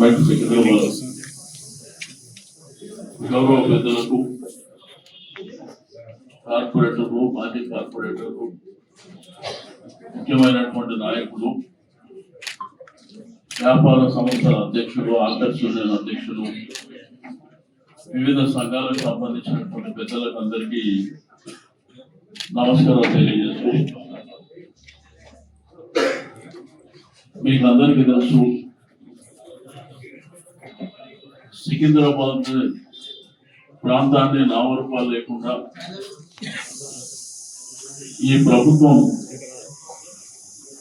Government Secunderabad గౌరవ పెద్దలకు, కార్పొరేటర్లు, మాజీ కార్పొరేటర్లు, ముఖ్యమైనటువంటి నాయకులు, వ్యాపార సంస్థల అధ్యక్షులు, ఆర్డర్స్ యూనియన్ అధ్యక్షులు, వివిధ సంఘాలకు సంబంధించినటువంటి పెద్దలకు అందరికీ నమస్కారం తెలియజేస్తూ, మీకు అందరికీ తెలుసు సికింద్రాబాద్ ప్రాంతాన్ని నామరూపాలు లేకుండా ఈ ప్రభుత్వం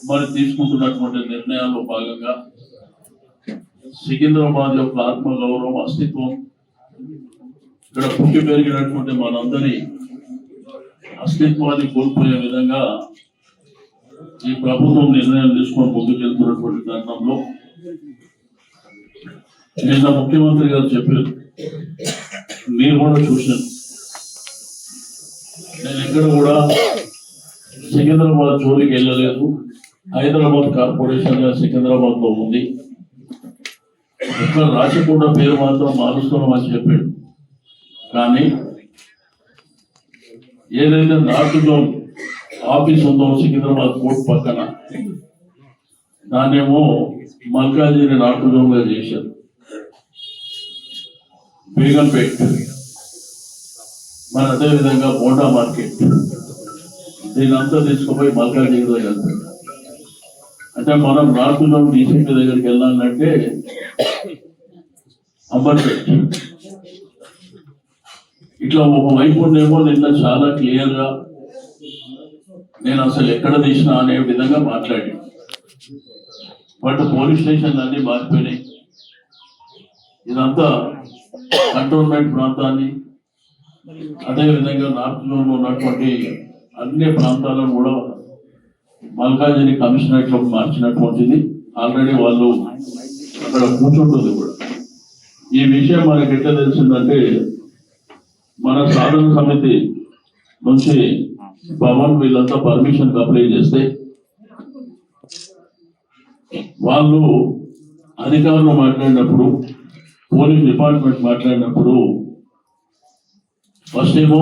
మరి తీసుకుంటున్నటువంటి నిర్ణయాల్లో భాగంగా సికింద్రాబాద్ యొక్క ఆత్మగౌరవం, అస్తిత్వం, ఇక్కడ పుట్టి పెరిగినటువంటి మనందరి అస్తిత్వాన్ని కోల్పోయే విధంగా ఈ ప్రభుత్వం నిర్ణయం తీసుకొని ముందుకెళ్తున్నటువంటి తరుణంలో నిన్న ముఖ్యమంత్రి గారు చెప్పారు, మీరు కూడా చూశాను, నేను ఎక్కడ కూడా సికింద్రాబాద్ జోలికి వెళ్ళలేదు, హైదరాబాద్ కార్పొరేషన్ సికింద్రాబాద్ లో ఉంది, ఇక్కడ రాచకొండ పేరు మాత్రం మారుస్తున్నామని చెప్పాడు. కానీ ఏదైతే నార్త్ జోన్ ఆఫీస్ ఉందో సికింద్రాబాద్ కోర్టు పక్కన, దాన్నేమో మల్కాజిగిరి నార్త్ జోన్ గా చేశారు. బేగంపేట్, మరి అదేవిధంగా బోండా మార్కెట్, దీనంతా తీసుకుపోయి మల్కాజిగిరి దగ్గర వెళ్తారు. అంటే మనం నార్త్ జోన్ డీసీపీ దగ్గరికి వెళ్ళాలంటే అంబర్పేట్, ఇట్లా ఒక వైపు ఉండేమో నిన్న చాలా క్లియర్ గా నేను అసలు ఎక్కడ తీసినా అనే విధంగా మాట్లాడి, బట్ పోలీస్ స్టేషన్ అన్ని మారిపోయినాయి. ఇదంతా కంటోన్మెంట్ ప్రాంతాన్ని, అదేవిధంగా నార్త్ జోన్ ఉన్నటువంటి అన్ని ప్రాంతాలను కూడా మల్కాజిగిరి కమిషనరేట్ లో మార్చినటువంటిది. ఆల్రెడీ వాళ్ళు అక్కడ కూర్చుంటుంది కూడా. ఈ విషయం మనకి ఎట్లా తెలిసిందంటే, మన సాధన సమితి నుంచి పవన్ వీళ్ళంతా పర్మిషన్ అప్లై చేస్తే వాళ్ళు అధికారులు మాట్లాడినప్పుడు, పోలీస్ డిపార్ట్మెంట్ మాట్లాడినప్పుడు ఫస్ట్ ఏమో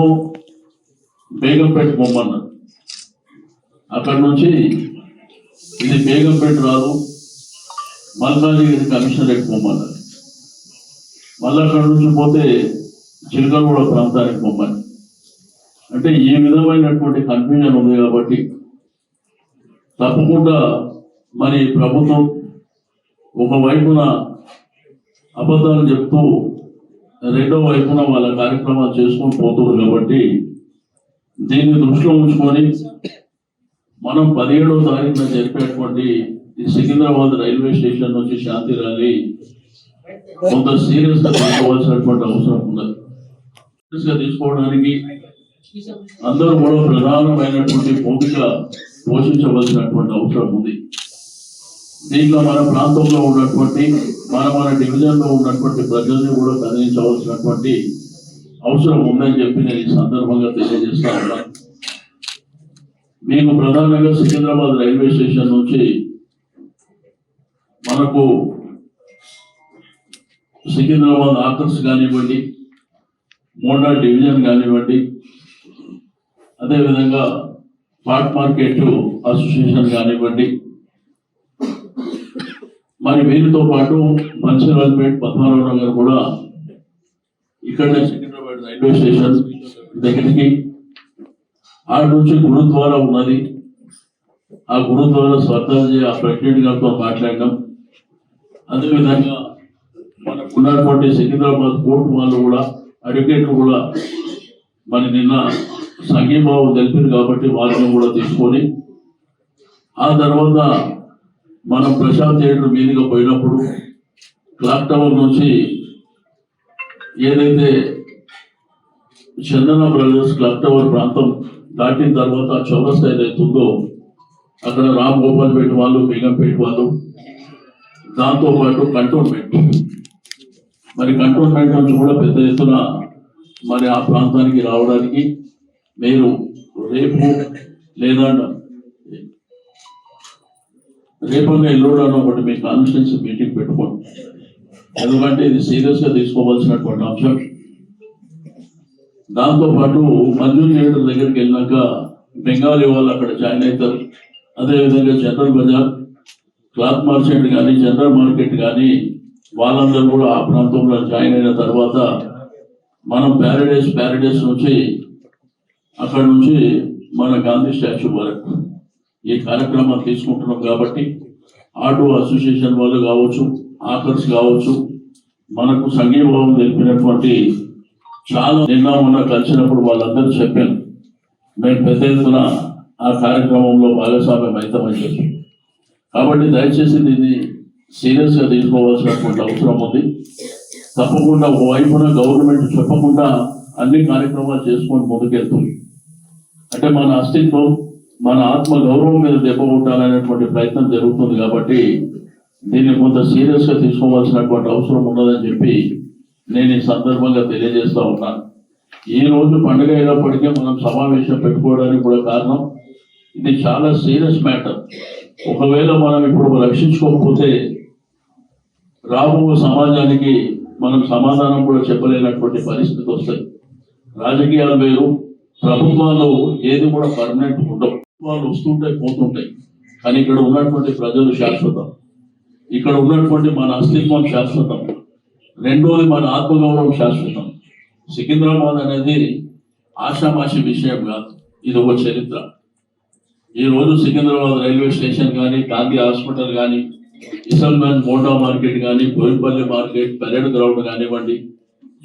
బేగంపేట పొమ్మన్నారు. అక్కడ నుంచి ఇది బేగంపేట రాదు, మల్కాజిగిరి కమిషనరేట్ పొమ్మన్నారు. మళ్ళీ అక్కడ నుంచి పోతే చిలకలగూడ ప్రాంతానికి పొమ్మని. అంటే ఈ విధమైనటువంటి కన్ఫ్యూజన్ ఉంది కాబట్టి తప్పకుండా మరి ప్రభుత్వం ఒకవైపున అబద్ధాలు చెప్తూ రెండో వైపున వాళ్ళ కార్యక్రమాలు చేసుకొని పోతున్నారు. కాబట్టి దీన్ని దృష్టిలో ఉంచుకొని మనం 17వ తారీఖున జరిపేటువంటి ఈ సికింద్రాబాద్ రైల్వే స్టేషన్ నుంచి శాంతి ర్యాలీ కొంత సీరియస్ గా తీసుకోవాల్సినటువంటి అవసరం ఉన్నది. సీరియస్ గా తీసుకోవడానికి అందరూ కూడా ప్రధానమైనటువంటి భూమిక పోషించవలసినటువంటి అవసరం ఉంది. దీంట్లో మన ప్రాంతంలో ఉన్నటువంటి మన డివిజన్ లో ఉన్నటువంటి ప్రజల్ని కూడా కదిలించవలసినటువంటి అవసరం ఉందని చెప్పి నేను ఈ సందర్భంగా తెలియజేస్తా ఉన్నాను. మీకు ప్రధానంగా సికింద్రాబాద్ రైల్వే స్టేషన్ నుంచి మనకు సికింద్రాబాద్ ఆకర్స్ కానివ్వండి, మోండా డివిజన్ కానివ్వండి, అదేవిధంగా పాట్ మార్కెట్ అసోసియేషన్ కానివ్వండి, మరి వీరితో పాటు మంచిర్యాలపేట, పద్మారావు నగర్ కూడా ఇక్కడనే సికింద్రాబాద్ రైల్వే స్టేషన్ దగ్గరికి, ఆడ నుంచి గురుద్వారా ఉన్నది. ఆ గురుద్వారా స్వర్ధాజీ ఆ ప్రెసిడెంట్ గారితో మాట్లాడడం, అదేవిధంగా మనకు ఉన్నటువంటి సికింద్రాబాద్ కోర్టు వాళ్ళు కూడా, అడ్వకేట్లు కూడా మరి నిన్న సంఘీభావం తెలిపారు కాబట్టి వాళ్ళని కూడా తీసుకొని, ఆ తర్వాత మనం ప్రశాంత్ థియేటర్ మీదుగా పోయినప్పుడు క్లాక్ టవర్ నుంచి ఏదైతే చందన బ్రదర్స్ క్లాక్ టవర్ ప్రాంతం దాటిన తర్వాత చౌరస్తా ఏదైతే ఉందో అక్కడ రామ్ గోపాల్పేట వాళ్ళు, బేగంపేట వాళ్ళు, దాంతో పాటు కంటోన్మెంట్, మరి కంటోన్మెంట్ నుంచి కూడా పెద్ద ఎత్తున మరి ఆ ప్రాంతానికి రావడానికి మీరు రేపు లేదా రేపన్నా ఎల్లుండనో ఒకటి మీ కాన్స్టిట్యూన్సీ మీటింగ్ పెట్టుకోండి. ఎందుకంటే ఇది సీరియస్ గా తీసుకోవాల్సినటువంటి అంశం. దాంతో పాటు మంజూరు థియేటర్ దగ్గరికి వెళ్ళినాక బెంగాలీ వాళ్ళు అక్కడ జాయిన్ అవుతారు. అదేవిధంగా జనరల్ బజార్, క్లాత్ మార్కెట్ కానీ, జనరల్ మార్కెట్ కానీ వాళ్ళందరూ కూడా ఆ ప్రాంతంలో జాయిన్ అయిన తర్వాత మనం ప్యారడైస్ నుంచి అక్కడ నుంచి మన గాంధీ స్టాచ్యూ వరకు ఈ కార్యక్రమాలు తీసుకుంటున్నాం. కాబట్టి ఆటో అసోసియేషన్ వాళ్ళు కావచ్చు, ఆకర్స్ కావచ్చు, మనకు సంఘీభావం తెలిపినటువంటి చాలా నిన్న మొన్న కలిసినప్పుడు వాళ్ళందరూ చెప్పాను, మేము పెద్ద ఎత్తున ఆ కార్యక్రమంలో భాగస్వామ్యం అవుతామని చెప్పి. కాబట్టి దయచేసి దీన్ని సీరియస్ గా తీసుకోవాల్సినటువంటి అవసరం ఉంది. తప్పకుండా ఒకవైపున గవర్నమెంట్ చెప్పకుండా అన్ని కార్యక్రమాలు చేసుకొని ముందుకెళ్తుంది. అంటే మన అస్తిత్వం, మన ఆత్మ గౌరవం మీద దెబ్బ కొట్టాలనేటువంటి ప్రయత్నం జరుగుతుంది. కాబట్టి దీన్ని కొంత సీరియస్ గా తీసుకోవాల్సినటువంటి అవసరం ఉన్నదని చెప్పి నేను ఈ సందర్భంగా తెలియజేస్తా ఉన్నాను. ఈ రోజు పండుగ అయినప్పటికీ మనం సమావేశం పెట్టుకోవడానికి కూడా కారణం ఇది చాలా సీరియస్ మ్యాటర్. ఒకవేళ మనం ఇప్పుడు రక్షించుకోకపోతే రాబో సమాజానికి మనం సమాధానం కూడా చెప్పలేనటువంటి పరిస్థితి వస్తాయి. రాజకీయాలు వేరు, ప్రభుత్వాలు ఏది కూడా పర్మనెంట్ ఉండవు. వాళ్ళు వస్తుంటాయి, పోతుంటాయి. కానీ ఇక్కడ ఉన్నటువంటి ప్రజలు శాశ్వతం, ఇక్కడ ఉన్నటువంటి మన అస్తిత్వం శాశ్వతం. రెండోది మన ఆత్మగౌరవం శాశ్వతం. సికింద్రాబాద్ అనేది ఆషామాషి విషయం కాదు, ఇది ఒక చరిత్ర. ఈ రోజు సికింద్రాబాద్ రైల్వే స్టేషన్ కానీ, గాంధీ హాస్పిటల్ కానీ, ఇసల్మెన్ మోటా మార్కెట్ కానీ, బోయిన్పల్లి మార్కెట్, పెరేడ్ గ్రౌండ్ కానివ్వండి,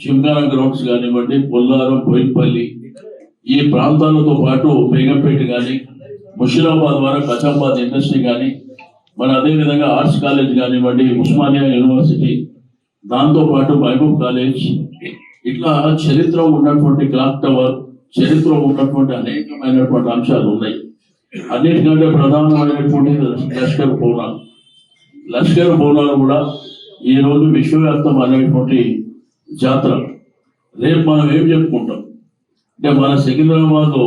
చింగాన గ్రౌండ్స్ కానివ్వండి, పొల్లారం, బోయిన్పల్లి ఈ ప్రాంతాలతో పాటు బేగంపేట కానీ, ముషిరాబాద్ ద్వారా కచాబాద్ ఇండస్ట్రీ కానీ, మన అదేవిధంగా ఆర్ట్స్ కాలేజ్ కానివ్వండి, ఉస్మానియా యూనివర్సిటీ, దాంతో పాటు మహబూబ్ కాలేజ్, ఇట్లా చరిత్ర ఉన్నటువంటి క్లాక్ టవర్, చరిత్ర ఉన్నటువంటి అనేకమైనటువంటి అంశాలు ఉన్నాయి. అన్నిటికంటే ప్రధానమైనటువంటి లష్కర్ బోనాలు కూడా ఈ రోజు విశ్వవ్యాప్తం అనేటువంటి జాతర. రేపు మనం ఏం చెప్పుకుంటాం అంటే మన సికింద్రాబాద్లో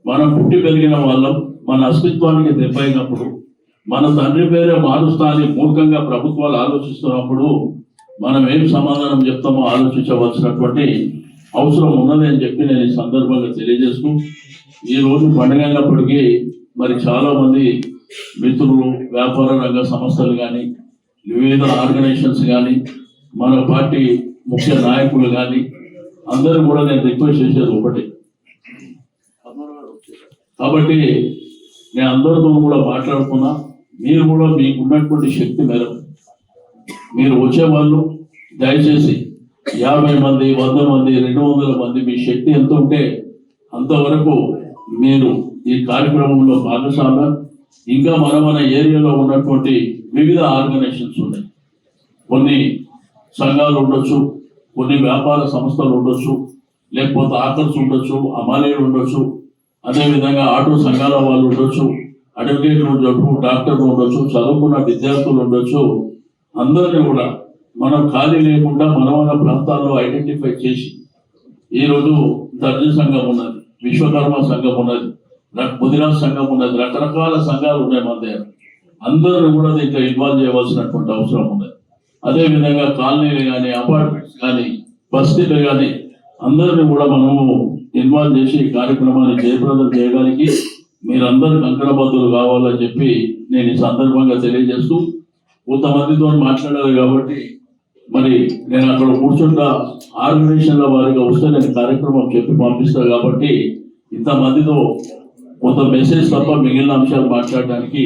మనం పుట్టి పెరిగిన వాళ్ళం, మన అస్తిత్వానికి దెబ్బైనప్పుడు, మన తండ్రి పేరే మారుస్తా అని మూర్ఖంగా ప్రభుత్వాలు ఆలోచిస్తున్నప్పుడు మనం ఏం సమాధానం చెప్తామో ఆలోచించవలసినటువంటి అవసరం ఉన్నది అని చెప్పి నేను ఈ సందర్భంగా తెలియజేస్తూ, ఈ రోజు పండుగ అయినప్పటికీ మరి చాలా మంది మిత్రులు, వ్యాపార రంగ సంస్థలు కానీ, వివిధ ఆర్గనైజేషన్స్ కానీ, మన పార్టీ ముఖ్య నాయకులు కానీ అందరూ కూడా నేను రిక్వెస్ట్ చేసేది ఒకటి. కాబట్టి నేను అందరితో కూడా మాట్లాడుకున్నా, మీరు కూడా మీకు ఉన్నటువంటి శక్తి మేరకు మీరు వచ్చేవాళ్ళు దయచేసి 50 మంది, 100 మంది, 200 మంది మీ శక్తి ఎంత ఉంటే అంతవరకు మీరు ఈ కార్యక్రమంలో భాగస్వామ్యం. ఇంకా మన ఏరియాలో ఉన్నటువంటి వివిధ ఆర్గనైజేషన్స్ ఉన్నాయి, కొన్ని సంఘాలు ఉండొచ్చు, కొన్ని వ్యాపార సంస్థలు ఉండొచ్చు, లేకపోతే ఆకర్స్ ఉండొచ్చు, అమాలీలు ఉండొచ్చు, అదేవిధంగా ఆటో సంఘాల వాళ్ళు ఉండొచ్చు, అడ్వకేట్లు ఉండొచ్చు, డాక్టర్లు ఉండొచ్చు, చదువుకున్న విద్యార్థులు ఉండొచ్చు. అందరినీ కూడా మనం ఖాళీ లేకుండా మన ప్రాంతాల్లో ఐడెంటిఫై చేసి, ఈరోజు దర్జీ సంఘం ఉన్నది, విశ్వకర్మ సంఘం ఉన్నది, ముదిరాజ్ సంఘం ఉన్నది, రకరకాల సంఘాలు ఉన్నాయి మన దగ్గర. అందరిని కూడా దీంట్లో ఇన్వాల్వ్ చేయవలసినటువంటి అవసరం ఉన్నది. అదేవిధంగా కాలనీలు కానీ, అపార్ట్మెంట్స్ కానీ, బస్తీలు కానీ అందరినీ కూడా మనము ఇన్వాల్వ్ చేసి ఈ కార్యక్రమాన్ని జయప్రదం చేయడానికి మీరందరూ కంకణబద్దులు కావాలని చెప్పి నేను ఈ సందర్భంగా తెలియజేస్తూ, కొంతమందితో మాట్లాడాలి కాబట్టి మరి నేను అక్కడ కూర్చుంటా ఆర్గనైజేషన్ల వారిగా వస్తే నేను కార్యక్రమం చెప్పి పంపిస్తాను. కాబట్టి ఇంతమందితో కొంత మెసేజ్ తప్ప మిగిలిన అంశాలు మాట్లాడడానికి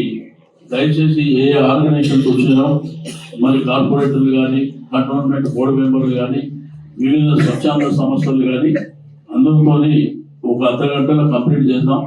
దయచేసి ఏ ఆర్గనైజేషన్స్ వచ్చినా, మరి కార్పొరేటర్లు కానీ, కంటోన్మెంట్ బోర్డు మెంబర్లు కానీ, వివిధ స్వచ్ఛంద సంస్థలు కానీ అందరితో ఒక అర్ధగంటలో కంప్లీట్ చేద్దాం.